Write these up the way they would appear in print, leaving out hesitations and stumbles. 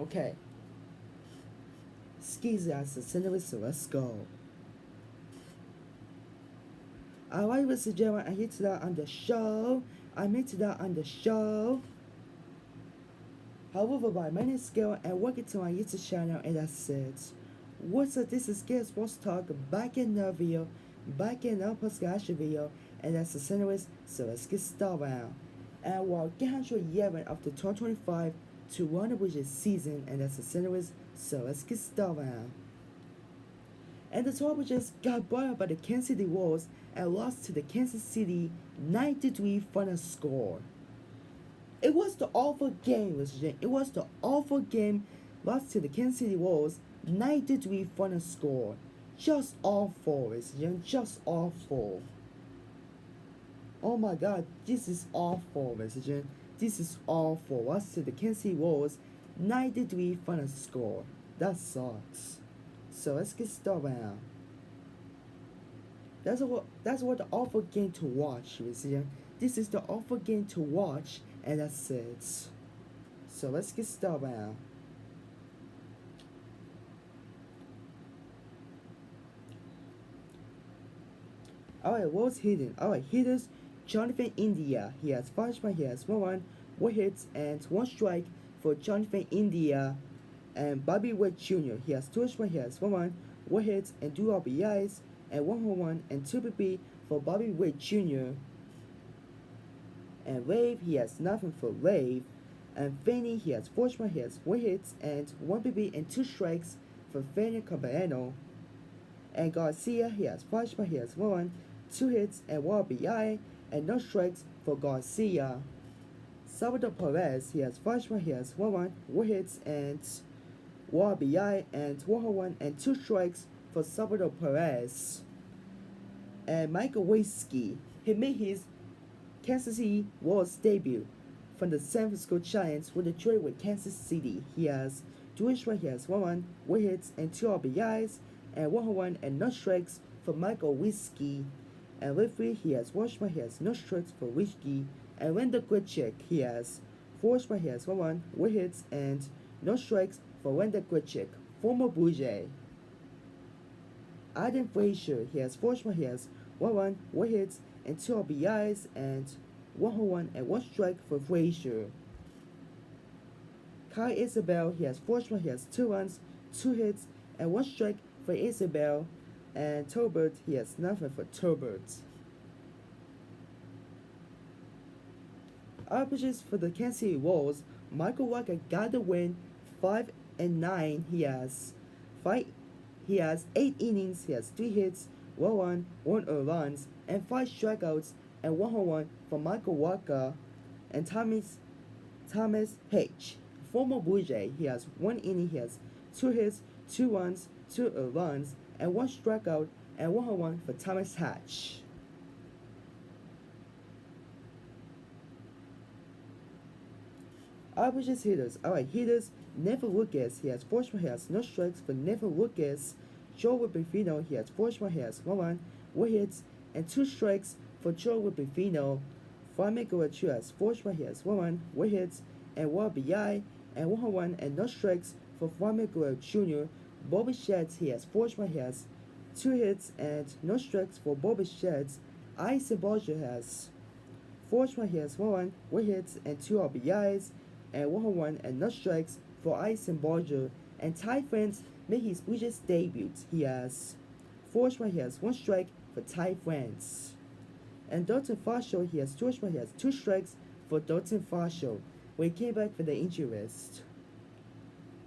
Okay. Skis as the center, so let's go. Alright, ladies and gentlemen, I'm here today on the show. I'm here today on the show. However, my name is Gail and welcome to my YouTube channel, and that's it. What's up? This is Gail Sports Talk back in the video, back in the podcast video, and that's the center, so let's get started. And we're getting to 11 of the 2025 to Warner Bros. Season, and that's the center, so let's get started. And the Tar Bridges got brought up by the Kansas City Wolves and lost to the Kansas City 9-3 final score. It was the awful game, ladies and gentlemen. It was the awful game. Lost to the Kansas City Wolves 9-3 final score. Just awful, ladies and gentlemen. Just awful. Oh my God, this is awful, ladies and gentlemen. This is awful. Lost to the Kansas City Wolves 9-3 final score. That sucks. So let's get started now. That's what the awful game to watch, you see. This is the awful game to watch, and that's it. So let's get started now. Alright, what's hidden? Alright, hitters Jonathan India. He has 5 points, he has 1 hits and 1 strike for Jonathan India. And Bobby Witt Jr. He has 2 points, he has 1 hits and 2 RBIs and 1 home run and 2 PP for Bobby Witt Jr. And Rave, he has nothing for Rave. And Fanny, he has 4 points, he has 1 hits and 1 PP and 2 strikes for Fanny Caballero. And Garcia, he has 5 points, he has 1, 2 hits and 1 RBI and no strikes for Garcia. Salvador Perez, he has 5 points, he has 1 hits and 1 RBI and 1 home run and 2 strikes for Salvador Perez. And Michael Waitsky, he made his Kansas City Royals debut from the San Francisco Giants with a trade with Kansas City. He has 2 strikes, he has 1 hits and 2 RBIs and 1 home run and no strikes for Michael Waitsky. And referee, he has 1 strike, he has no strikes for Waitsky. And Wendell Grichuk, he has 4 strikes, he has 1 hits and no strikes for Wendell Grichuk, former Blue Jay. Adam Frazier, he has 4 strikes, he has 1 hits and 2 RBIs and 1 home run and 1 strike for Frazier. Kyle Isabel, he has 4 strikes, he has 2 runs, 2 hits and 1 strike for Isabel. And Tolbert, he has nothing for Tolbert. Our pitchers for the Kansas City Royals, Michael Walker got the win 5-9. He has 8 innings, he has 3 hits, 1 run, 1 earned runs, and 5 strikeouts and 1 home run for Michael Walker. And Thomas H, former Blue Jay, he has 1 inning, he has 2 hits, 2 runs, 2 earned runs, and 1 strikeout and 1 home run for Thomas Hatch. Our pitchers hitters. Alright, hitters, Neville Lucas, he has 4 strikes, he has no strikes for Neville Lucas. Joe Rubifino, he has 4 strikes, he has 1 hits and 2 strikes for Joe Rubifino. Flaming Guerrero has 4 strikes, he has 1 hits and 1 RBI and 1 home run and no strikes for Flaming Guerrero Jr. Bobby Sheds, he has 4 strikes, he has 2 hits and no strikes for Bobby Sheds. Ice Barger has 4 strikes, he has 1 hits and 2 RBIs and 1 home run and no strikes for Ice Barger. And Ty France made his Blue Jays debut. He has 4 strikes, he has 1 strike for Ty France. And Dalton Varsho, he has 2 strikes, he has 2 strikes for Dalton Varsho when he came back from the injury list.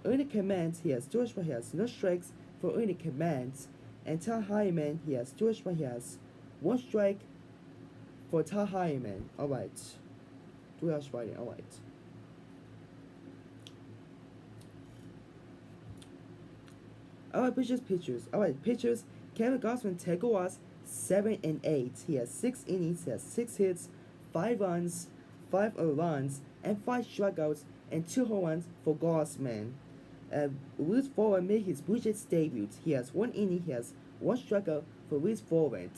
Ernie Commands, he has 2 strikes, he has no strikes for Ernie Commands. And Ty Hyman, he has 2 strikes, he has 1 strike for Ty Hyman. Alright. 2 hours writing, alright. Alright, pitchers. Alright, pitchers. Kevin Gausman, Tego was 7-8. He has 6 innings, he has 6 hits, 5 runs, 5 earned runs, and 5 strikeouts and 2 home runs for Gausman. Luis Forward made his Blue Jays debut. He has 1 inning, he has 1 strikeout for Luis Forward.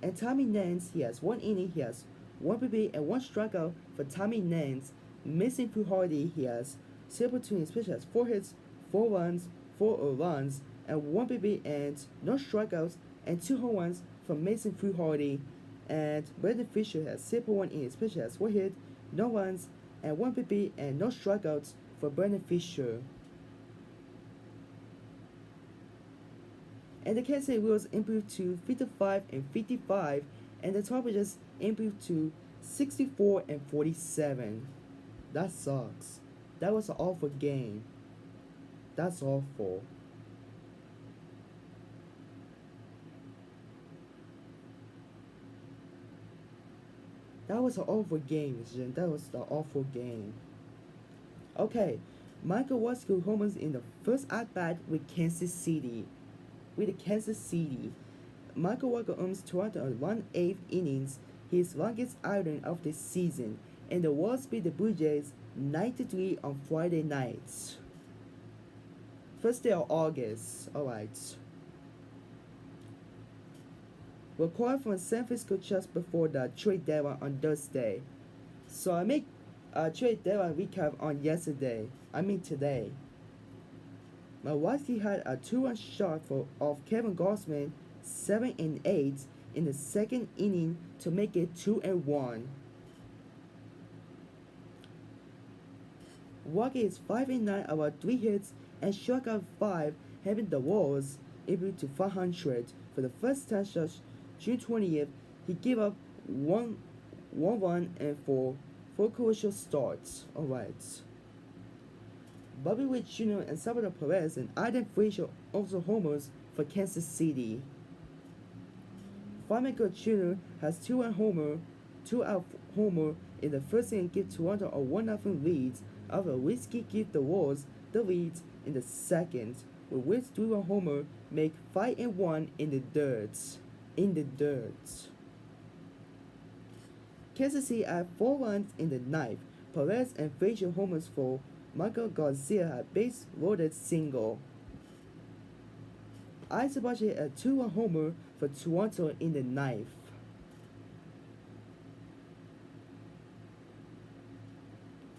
And Tommy Nance, he has 1 inning, he has 1 PP and 1 strikeout for Tommy Nance. Mason Puhardy, he has Silver Twins pitched has 4 hits, 4 runs, 4 runs, and 1 BB and no strikeouts, and 2 home runs from Mason Free Hardy. And Brandon Fisher has 0.1 innings pitched has 4 hits, no runs, and 1 BB and no strikeouts for Brandon Fisher. And the Kansas City Royals improved to 55 and 55, and the Tar Pitchers improved to 64 and 47. That sucks. That was an awful game. That's awful. That was an awful game, Jen. That was the awful game. Okay, Michael Wasko homers in the first at bat with Kansas City. With the Kansas City, Michael Walker owns Toronto on 1/8 innings, his longest outing of the season, and the Wolves beat the Blue Jays 9-3 on Friday night. First day of August. Alright. Recorded from San Francisco just before the trade deadline on Thursday. So I make a trade deadline recap on today. Milwaukee had a 2-run shot of Kevin Gausman 7 and 8 in the second inning to make it 2-1. Milwaukee is 5 and 9 about 3 hits and struck out 5, having the Wolves improved to 500 for the first time since June 20th. He gave up one run and four crucial starts. Alright. Bobby Witt Jr. and Salvador Perez and Aiden Frazier also homers for Kansas City. Flamenco Jr. has 2-out homer in the first inning, give Toronto a 1-0 lead. After Whiskey give the Wolves the lead in the second, with Witt's 3-run homer make 5-1 in the dirt. Kansas City had 4 runs in the ninth. Perez and Frazier homers for Michael Garcia had base-loaded single. Isobachi hit a 2-run homer for Toronto in the ninth.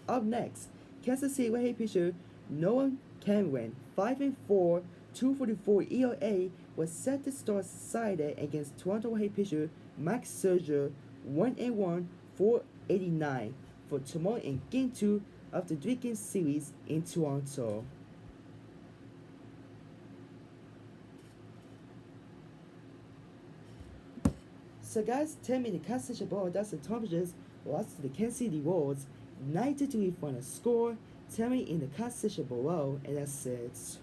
Up next, Kansas City right-handed pitcher Noah Cameron, 5-4, 244 ERA, was set to start Saturday against Toronto right-handed pitcher Max Scherzer, 1-1, 489 for tomorrow in Game 2 of the 3-game series in Toronto. So guys, tell me the Kansas City Ball Dustin Temperatures lost to the Kansas City Royals 9-3 final score. Tell me in the comment section below, and that's it.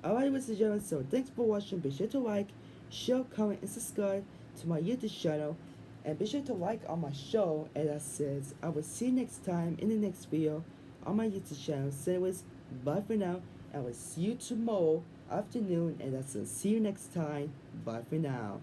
Alright, ladies and gentlemen, so thanks for watching. Be sure to like, share, comment, and subscribe to my YouTube channel. And be sure to like on my show, and that's it. I will see you next time in the next video on my YouTube channel. So anyways, bye for now. I will see you tomorrow afternoon, and that's it. See you next time. Bye for now.